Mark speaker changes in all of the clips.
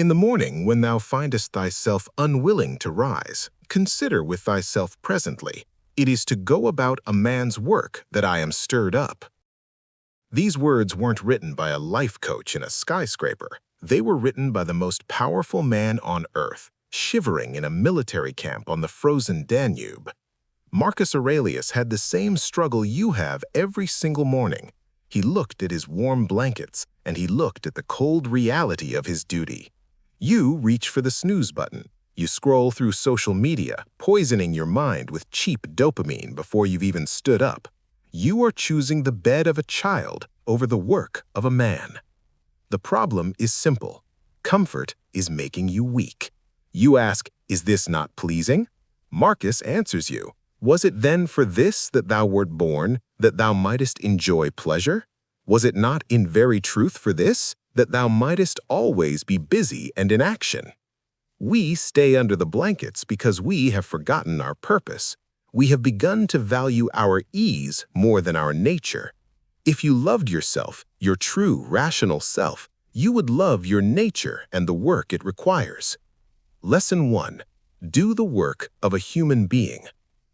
Speaker 1: In the morning, when thou findest thyself unwilling to rise, consider with thyself presently, it is to go about a man's work that I am stirred up. These words weren't written by a life coach in a skyscraper. They were written by the most powerful man on earth, shivering in a military camp on the frozen Danube. Marcus Aurelius had the same struggle you have every single morning. He looked at his warm blankets, and he looked at the cold reality of his duty. You reach for the snooze button. You scroll through social media, poisoning your mind with cheap dopamine before you've even stood up. You are choosing the bed of a child over the work of a man. The problem is simple. Comfort is making you weak. You ask, is this not pleasing? Marcus answers you, was it then for this that thou wert born, that thou mightest enjoy pleasure? Was it not in very truth for this, that thou mightest always be busy and in action? We stay under the blankets because we have forgotten our purpose. We have begun to value our ease more than our nature. If you loved yourself, your true, rational self, you would love your nature and the work it requires. Lesson 1. Do the work of a human being.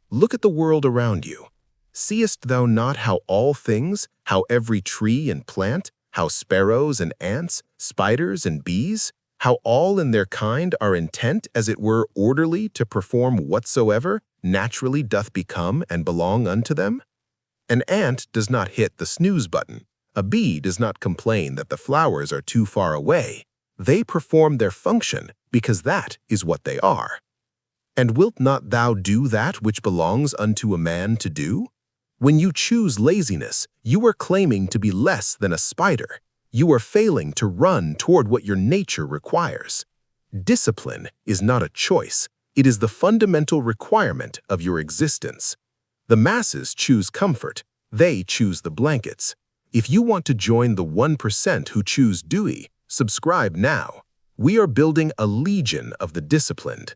Speaker 1: Look at the world around you. Seest thou not how all things, how every tree and plant, how sparrows and ants, spiders and bees, how all in their kind are intent as it were orderly to perform whatsoever naturally doth become and belong unto them? An ant does not hit the snooze button. A bee does not complain that the flowers are too far away. They perform their function because that is what they are. And wilt not thou do that which belongs unto a man to do? When you choose laziness, you are claiming to be less than a spider. You are failing to run toward what your nature requires. Discipline is not a choice. It is the fundamental requirement of your existence. The masses choose comfort. They choose the blankets. If you want to join the 1% who choose duty, subscribe now. We are building a legion of the disciplined.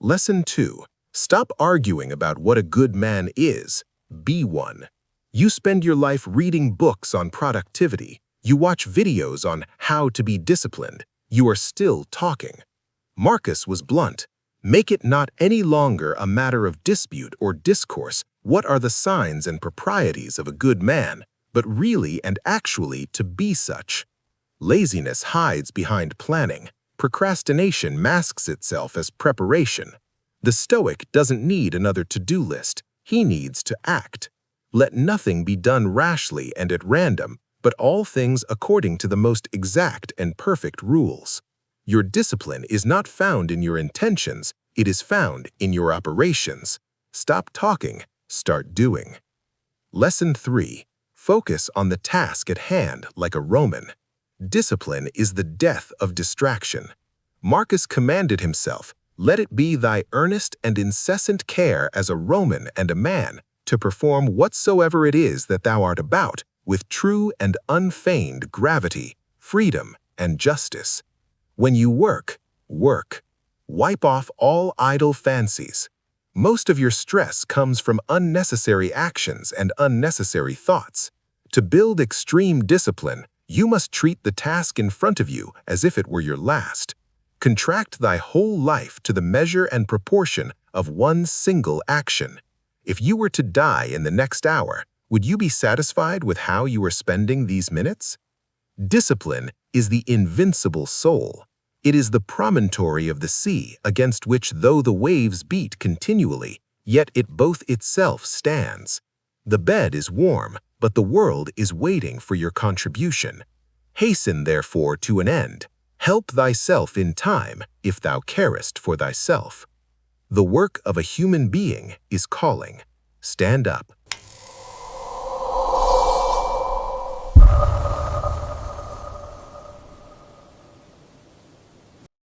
Speaker 1: Lesson 2. Stop arguing about what a good man is. Be one. You spend your life reading books on productivity. You watch videos on how to be disciplined. You are still talking. Marcus was blunt. Make it not any longer a matter of dispute or discourse what are the signs and proprieties of a good man, but really and actually to be such. Laziness hides behind planning. Procrastination masks itself as preparation. The Stoic doesn't need another to-do list. He needs to act. Let nothing be done rashly and at random, but all things according to the most exact and perfect rules. Your discipline is not found in your intentions, it is found in your operations. Stop talking, start doing. Lesson 3. Focus on the task at hand like a Roman. Discipline is the death of distraction. Marcus commanded himself, let it be thy earnest and incessant care as a Roman and a man to perform whatsoever it is that thou art about with true and unfeigned gravity, freedom, and justice. When you work, work. Wipe off all idle fancies. Most of your stress comes from unnecessary actions and unnecessary thoughts. To build extreme discipline, you must treat the task in front of you as if it were your last. Contract thy whole life to the measure and proportion of one single action. If you were to die in the next hour, would you be satisfied with how you are spending these minutes? Discipline is the invincible soul. It is the promontory of the sea against which though the waves beat continually, yet it both itself stands. The bed is warm, but the world is waiting for your contribution. Hasten therefore to an end. Help thyself in time, if thou carest for thyself. The work of a human being is calling. Stand up.